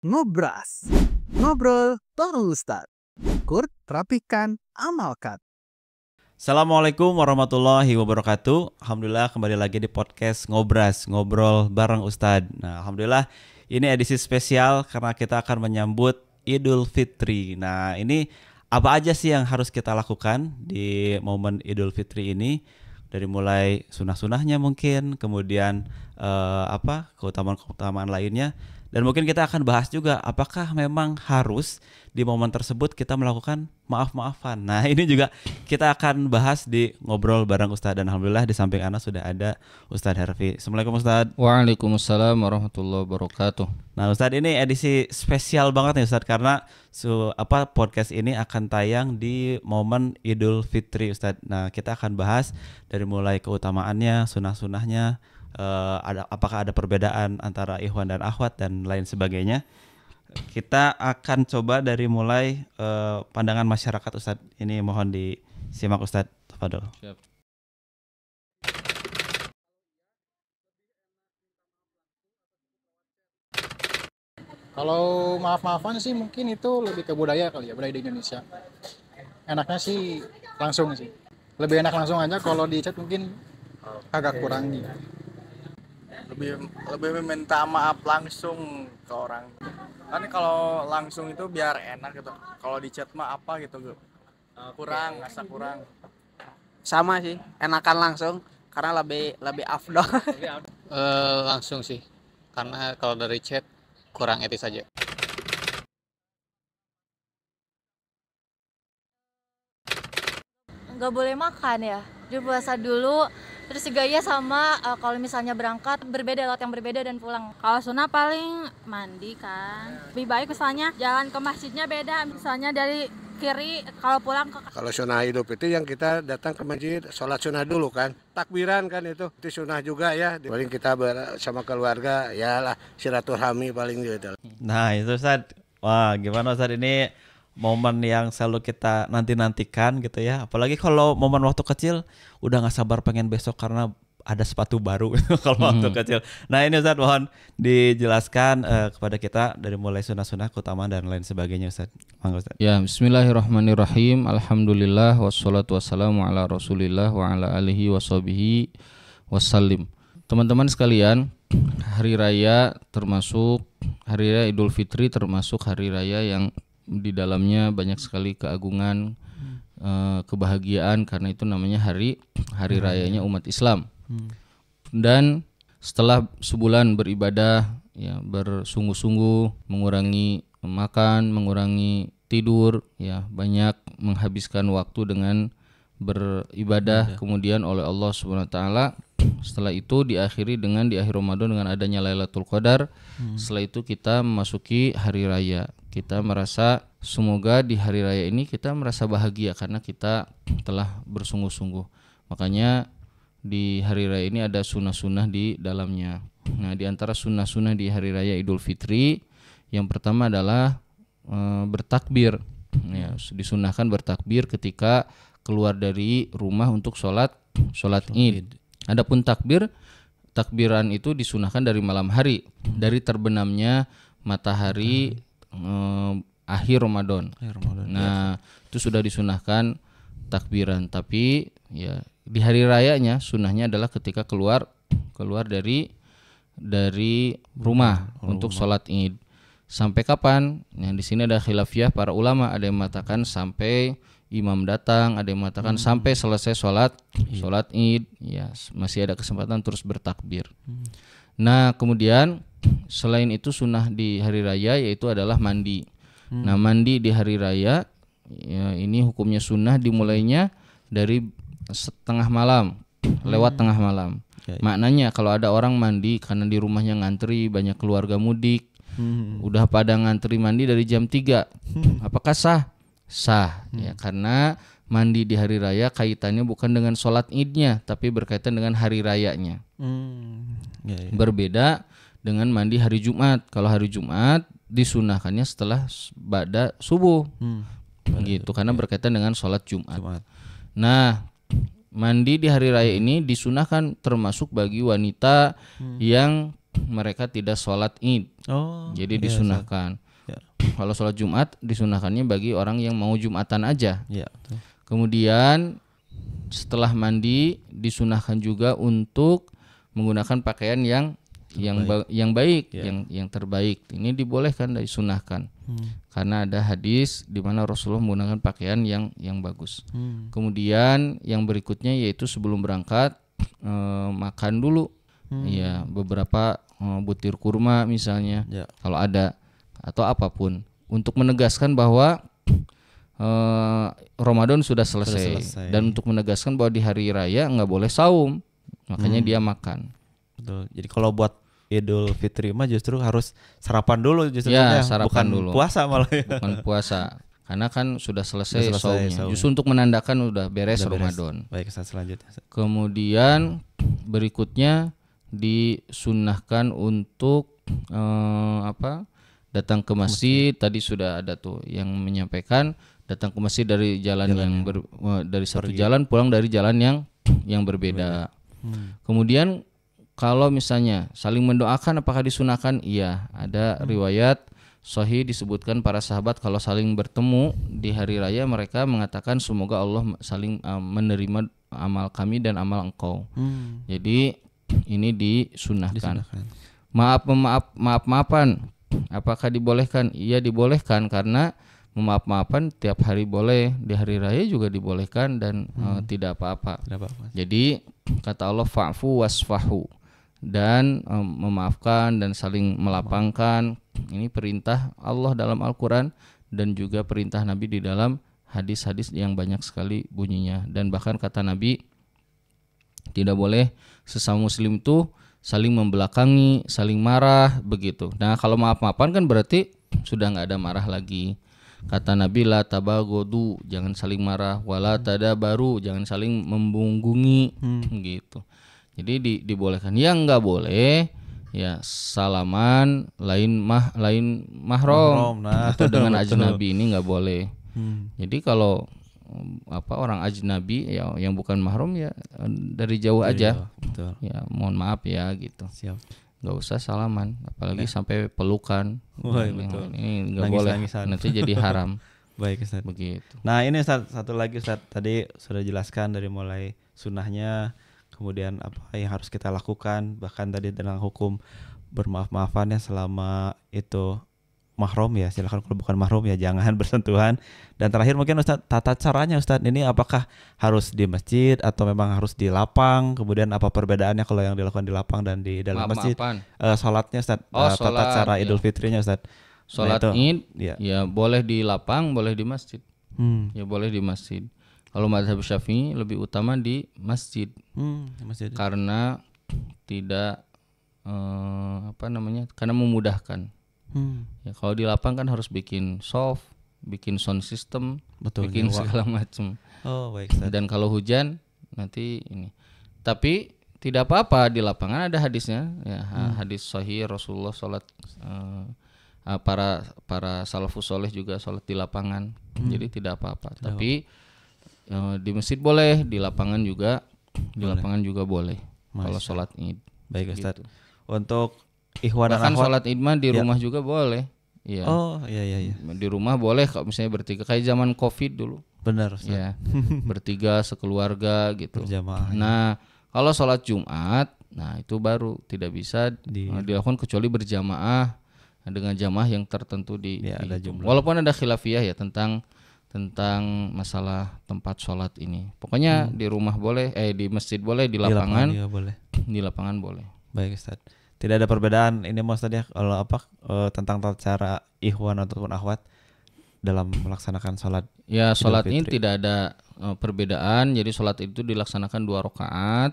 Ngobras, ngobrol bareng Ustadz. Ukur, rapikan, amalkan. Assalamualaikum warahmatullahi wabarakatuh. Alhamdulillah kembali lagi di podcast Ngobras, ngobrol bareng Ustadz. Nah, alhamdulillah ini edisi spesial karena kita akan menyambut Idul Fitri. Nah, ini apa aja sih yang harus kita lakukan di momen Idul Fitri ini? Dari mulai sunah-sunahnya mungkin, kemudian keutamaan-keutamaan lainnya. Dan mungkin kita akan bahas juga apakah memang harus di momen tersebut kita melakukan maaf-maafan. Nah, ini juga kita akan bahas di ngobrol bareng Ustadz. Dan alhamdulillah di samping Ana sudah ada Ustadz Herfi. Assalamualaikum Ustadz. Waalaikumsalam warahmatullahi wabarakatuh. Nah Ustadz, ini edisi spesial banget nih Ustadz karena podcast ini akan tayang di momen Idul Fitri Ustadz. Nah, kita akan bahas dari mulai keutamaannya, sunah-sunahnya, apakah ada perbedaan antara ikhwan dan akhwat dan lain sebagainya. Kita akan coba dari mulai pandangan masyarakat Ustadz. Ini mohon disimak Ustadz. Tafadhol. Siap. Kalau maaf-maafan sih mungkin itu lebih ke budaya kali ya, budaya di Indonesia. Enaknya sih langsung sih. Lebih enak langsung aja, kalau di chat mungkin agak kurang gitu. Lebih meminta maaf langsung ke orang. Kan kalau langsung itu biar enak gitu. Kalau di chat mah apa gitu, kurang, asa kurang. Sama sih, enakan langsung karena lebih afdol. Langsung sih, karena kalau dari chat kurang etis saja. Nggak boleh makan ya, jadi puasa dulu. Terus juga ya sama kalau misalnya berangkat berbeda, lewat yang berbeda dan pulang. Kalau sunnah paling mandi kan. Lebih baik misalnya jalan ke masjidnya beda, misalnya dari kiri, kalau pulang ke. Kalau sunnah hidup itu yang kita datang ke masjid, sholat sunnah dulu kan, takbiran kan itu sunnah juga ya. Paling kita bersama keluarga, ya lah silaturahmi paling gitu. Nah itu Ustadz, wah gimana Ustadz, ini momen yang selalu kita nanti-nantikan gitu ya. Apalagi kalau momen waktu kecil udah gak sabar pengen besok karena ada sepatu baru kalau waktu kecil. Nah ini Ustadz mohon dijelaskan kepada kita dari mulai sunah-sunah, keutamaan dan lain sebagainya Ustadz. Mangga Ustadz. Ya, bismillahirrahmanirrahim. Alhamdulillah wassalatu wassalamu ala Rasulillah wa ala alihi washabihi wassalim. Teman-teman sekalian, hari raya Idul Fitri termasuk hari raya yang di dalamnya banyak sekali keagungan, kebahagiaan, karena itu namanya hari rayanya umat Islam. Dan setelah sebulan beribadah ya, bersungguh-sungguh mengurangi makan, mengurangi tidur ya, banyak menghabiskan waktu dengan beribadah kemudian oleh Allah Subhanahu wa taala. Setelah itu di akhir Ramadan dengan adanya Lailatul Qadar. Setelah itu kita memasuki hari raya. Kita merasa semoga di hari raya ini kita merasa bahagia karena kita telah bersungguh-sungguh. Makanya di hari raya ini ada sunnah-sunnah di dalamnya. Nah, di antara sunnah-sunnah di hari raya Idul Fitri, yang pertama adalah bertakbir. Ya, disunahkan bertakbir ketika keluar dari rumah untuk sholat Id. Adapun takbiran itu disunahkan dari malam hari, dari terbenamnya matahari akhir Ramadan. Nah, itu sudah disunahkan takbiran. Tapi ya di hari rayanya sunahnya adalah ketika keluar dari rumah untuk sholat Id. Sampai kapan? Nah, di sini ada khilafiyah para ulama. Ada yang mengatakan sampai imam datang, ada yang mengatakan sampai selesai sholat Id. Ya, masih ada kesempatan terus bertakbir. Nah, kemudian selain itu sunnah di hari raya yaitu adalah mandi. Nah, mandi di hari raya ya, ini hukumnya sunnah dimulainya dari setengah malam, lewat tengah malam. Maknanya kalau ada orang mandi karena di rumahnya ngantri, banyak keluarga mudik, udah pada ngantri mandi dari jam 3, apakah sah? Sah ya, karena mandi di hari raya kaitannya bukan dengan sholat idnya, tapi berkaitan dengan hari rayanya. Berbeda dengan mandi hari Jumat. Kalau hari Jumat disunahkannya setelah ba'da subuh, gitu, karena berkaitan dengan sholat Jumat. Nah, mandi di hari raya ini disunahkan termasuk bagi wanita yang mereka tidak sholat Id. Oh. Jadi iya, disunahkan. Ya. Kalau sholat Jumat disunahkannya bagi orang yang mau Jumatan aja. Iya, betul. Kemudian setelah mandi disunahkan juga untuk menggunakan pakaian yang baik, Ya. yang terbaik. Ini dibolehkan dan disunahkan. Karena ada hadis di mana Rasulullah menggunakan pakaian yang bagus. Kemudian yang berikutnya yaitu sebelum berangkat makan dulu. Ya, beberapa butir kurma misalnya. Ya. Kalau ada atau apapun untuk menegaskan bahwa Ramadan sudah selesai. Dan untuk menegaskan bahwa di hari raya nggak boleh saum, makanya dia makan. Betul. Jadi kalau buat Idul Fitri mah justru harus sarapan dulu justru Ya, sarapan bukan dulu. puasa malah ya. Bukan puasa, karena kan sudah selesai Sudah selesai saumnya. saum. Justru untuk menandakan udah beres Udah beres. Ramadan. Baik, Ustaz, selanjutnya. Ustaz. Kemudian berikutnya disunnahkan untuk datang ke masjid. Tadi sudah ada tuh yang menyampaikan datang ke masjid dari jalan dari satu jalan, pulang dari jalan yang berbeda. Kemudian kalau misalnya saling mendoakan apakah disunahkan? Iya, ada riwayat sahih disebutkan para sahabat kalau saling bertemu di hari raya mereka mengatakan semoga Allah saling menerima amal kami dan amal engkau. Jadi ini disunahkan. Maaf-maafan apakah dibolehkan? Iya, dibolehkan karena memaaf-maafan tiap hari boleh, di hari raya juga dibolehkan dan tidak apa-apa. Jadi kata Allah fa'fu wasfahu, dan memaafkan dan saling melapangkan. Ini perintah Allah dalam Al-Quran dan juga perintah Nabi di dalam hadis-hadis yang banyak sekali bunyinya. Dan bahkan kata Nabi tidak boleh sesama muslim itu saling membelakangi, saling marah begitu. Nah kalau maaf-maafan kan berarti sudah nggak ada marah lagi. Kata Nabi la tabagodu, jangan saling marah, wala tadabaru, jangan saling membunggungi gitu. Jadi dibolehkan. Yang nggak boleh ya salaman lain mahram nah. atau dengan ajnabi, ini nggak boleh. Jadi kalau orang ajnabi ya yang bukan mahram ya dari jauh aja. Betul. Ya mohon maaf ya gitu. Siap. Nggak usah salaman, apalagi sampai pelukan. Wah, betul. Ini nggak boleh. Nanti jadi haram. Baik, Ustaz. Begitu. Nah ini Ustaz, satu lagi Ustaz, tadi sudah jelaskan dari mulai sunnahnya, kemudian apa yang harus kita lakukan, bahkan tadi tentang hukum bermaaf-maafannya selama itu mahram ya, silakan. Kalau bukan mahram ya jangan bersentuhan. Dan terakhir mungkin Ustaz, tata caranya Ustaz, ini apakah harus di masjid atau memang harus di lapang? Kemudian apa perbedaannya kalau yang dilakukan di lapang dan di dalam masjid? Sholatnya Ustaz, tata cara Idul Fitrinya Ustaz. Sholat Id ya boleh di lapang, boleh di masjid. Ya boleh di masjid. Kalau mazhab Syafi'i lebih utama di masjid. Masjid. Karena tidak karena memudahkan. Ya kalau di lapang kan harus bikin soft, bikin sound system, bikin segala macam. Oh, baik, Ustaz. Dan kalau hujan nanti ini. Tapi tidak apa-apa, di lapangan ada hadisnya ya, hadis sahih Rasulullah sholat para salafus soleh juga sholat di lapangan. Jadi tidak apa-apa. Tapi di masjid boleh, di lapangan juga boleh. Kalau sholat Id. Baik, Ustaz. Gitu. Untuk ikhwan dan bahkan akhwat sholat Id mah di rumah juga boleh. Iya. Oh, iya. Di rumah boleh kalau misalnya bertiga kayak zaman Covid dulu. Benar, Ustaz. Ya. Bertiga sekeluarga gitu. Berjamaah. Nah, kalau sholat Jumat, nah itu baru tidak bisa dilakukan kecuali berjamaah dengan jamaah yang tertentu ada jumlah. Walaupun ada khilafiyah ya tentang masalah tempat sholat ini. Pokoknya di rumah boleh, di masjid boleh, di lapangan boleh. Di lapangan boleh. Baik, Ustaz. Tidak ada perbedaan ini Mas tadi ya kalau tentang tata cara ikhwan ataupun akhwat dalam melaksanakan sholat. Ya, sholat ini tidak ada perbedaan. Jadi sholat itu dilaksanakan 2 rakaat.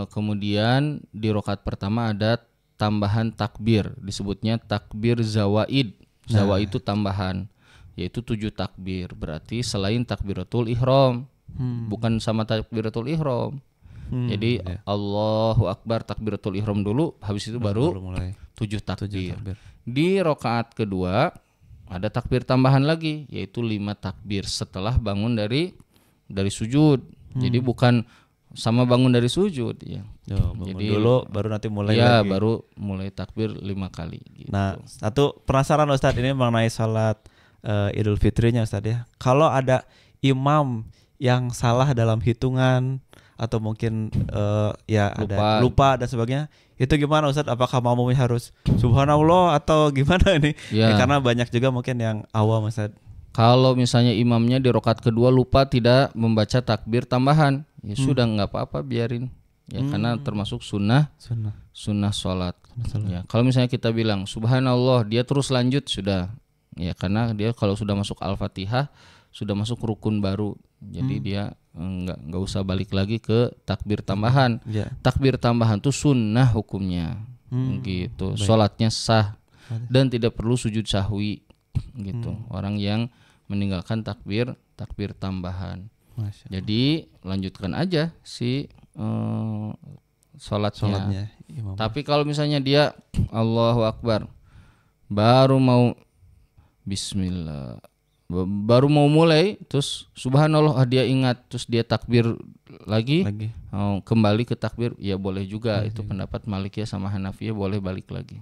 Kemudian di rakaat pertama ada tambahan takbir, disebutnya takbir zawaid. Zawaid itu tambahan, yaitu 7 takbir. Berarti selain takbiratul ihram, bukan sama takbiratul ihram. Jadi Allahu Akbar takbiratul ihram dulu, habis itu baru mulai 7 takbir. Di rakaat kedua ada takbir tambahan lagi, yaitu 5 takbir setelah bangun dari sujud. Jadi bukan sama bangun dari sujud ya. Bangun Jadi dulu baru nanti mulai ya, lagi. baru mulai takbir 5 kali gitu. Nah, satu penasaran Ustadz ini mengenai salat Idul Fitrinya Ustadz ya. Kalau ada imam yang salah dalam hitungan atau mungkin ya ada lupa dan sebagainya, itu gimana Ustadz? Apakah makmumnya harus subhanallah atau gimana ini? Ya. Karena banyak juga mungkin yang awam Ustadz. Kalau misalnya imamnya di rakaat kedua lupa tidak membaca takbir tambahan, ya sudah nggak apa-apa, biarin. Ya karena termasuk sunnah sholat. Ya, kalau misalnya kita bilang subhanallah, dia terus lanjut sudah. Ya karena dia kalau sudah masuk Al-Fatihah sudah masuk rukun baru. Jadi dia nggak usah balik lagi ke takbir tambahan. Takbir tambahan itu sunnah hukumnya. Gitu. Sholatnya sah dan tidak perlu sujud sahwi gitu. Orang yang meninggalkan takbir tambahan. Jadi lanjutkan aja si sholatnya. Tapi kalau misalnya dia Allahu Akbar baru mau bismillah, baru mau mulai terus subhanallah, dia ingat terus dia takbir lagi. Kembali ke takbir, ya boleh juga. Itu pendapat Malikiyah sama Hanafiyah, boleh balik lagi.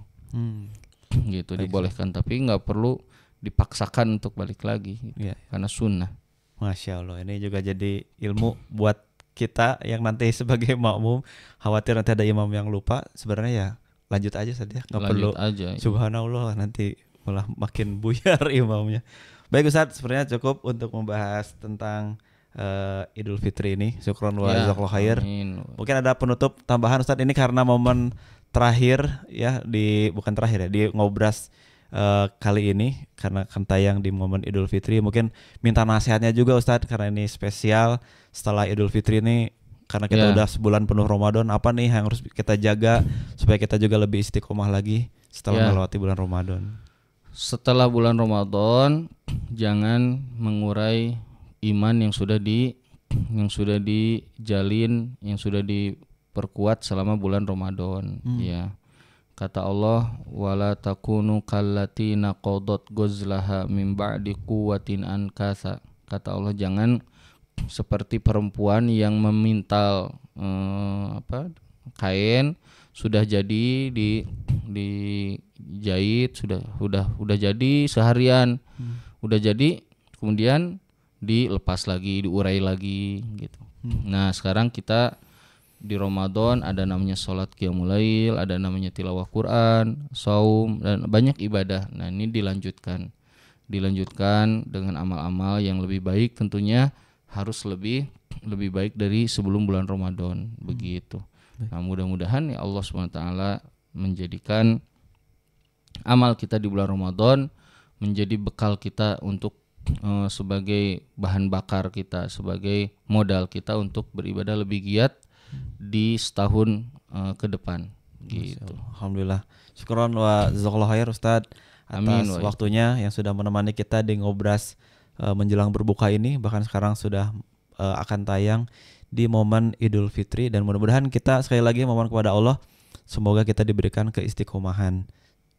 Gitu dibolehkan, tapi nggak perlu dipaksakan untuk balik lagi gitu. Karena sunnah. Masya Allah, ini juga jadi ilmu buat kita yang nanti sebagai makmum, khawatir nanti ada imam yang lupa. Sebenarnya ya lanjut aja saja, nggak perlu aja, subhanallah nanti malah makin buyar imamnya. Baik Ustadz, sebenarnya cukup untuk membahas tentang Idul Fitri ini. Syukron wa jazakallahu khair. Mungkin ada penutup tambahan Ustadz, ini karena momen terakhir ya, bukan terakhir ya, di Ngobras kali ini karena akan tayang di momen Idul Fitri. Mungkin minta nasihatnya juga Ustadz, karena ini spesial setelah Idul Fitri ini, karena kita udah sebulan penuh Ramadan. Apa nih yang harus kita jaga supaya kita juga lebih istiqomah lagi setelah melewati bulan Ramadan? Setelah bulan Ramadan jangan mengurai iman yang sudah dijalin, yang sudah diperkuat selama bulan Ramadan. Ya. Kata Allah, wala takunu kallati naqadat ghazlaha min ba'di quwwatin ankasa. Kata Allah, jangan seperti perempuan yang memintal kain sudah jadi dijahit, sudah jadi seharian, udah jadi kemudian dilepas lagi, diurai lagi gitu. Nah, sekarang kita di Ramadan ada namanya sholat qiyamul lail, ada namanya tilawah Quran, saum, dan banyak ibadah. Nah, ini dilanjutkan dengan amal-amal yang lebih baik, tentunya harus lebih baik dari sebelum bulan Ramadan. Begitu. Nah, mudah-mudahan ya Allah SWT menjadikan amal kita di bulan Ramadan menjadi bekal kita untuk sebagai bahan bakar kita, sebagai modal kita untuk beribadah lebih giat di setahun ke depan gitu. Alhamdulillah. Syukron wa jazakallahu khair Ustadz atas waktunya yang sudah menemani kita di Ngobras menjelang berbuka ini, bahkan sekarang sudah akan tayang di momen Idul Fitri, dan mudah-mudahan kita sekali lagi mohon kepada Allah semoga kita diberikan keistiqomahan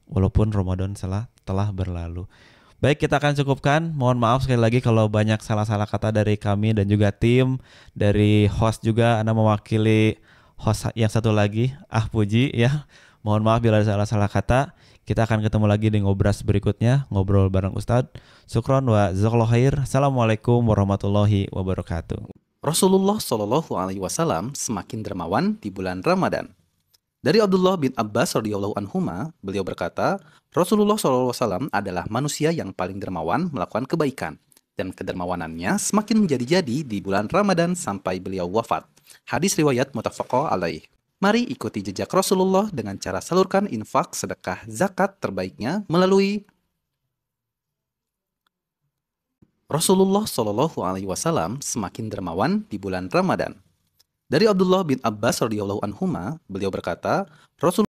walaupun Ramadan telah berlalu. Baik, kita akan cukupkan. Mohon maaf sekali lagi kalau banyak salah-salah kata dari kami dan juga tim dari host juga. Anda mewakili host yang satu lagi, Puji ya. Mohon maaf bila ada salah-salah kata. Kita akan ketemu lagi di Ngobras berikutnya, ngobrol bareng Ustadz. Syukron wa jazakallahu khair. Assalamualaikum warahmatullahi wabarakatuh. Rasulullah Shallallahu Alaihi Wasallam semakin dermawan di bulan Ramadan. Dari Abdullah bin Abbas radhiyallahu anhuma, beliau berkata, Rasulullah SAW adalah manusia yang paling dermawan melakukan kebaikan, dan kedermawanannya semakin menjadi-jadi di bulan Ramadan sampai beliau wafat. Hadis riwayat muttafaq alaih. Mari ikuti jejak Rasulullah dengan cara salurkan infak, sedekah, zakat terbaiknya melalui Rasulullah SAW semakin dermawan di bulan Ramadan. Dari Abdullah bin Abbas radhiyallahu anhuma, beliau berkata, Rasulullah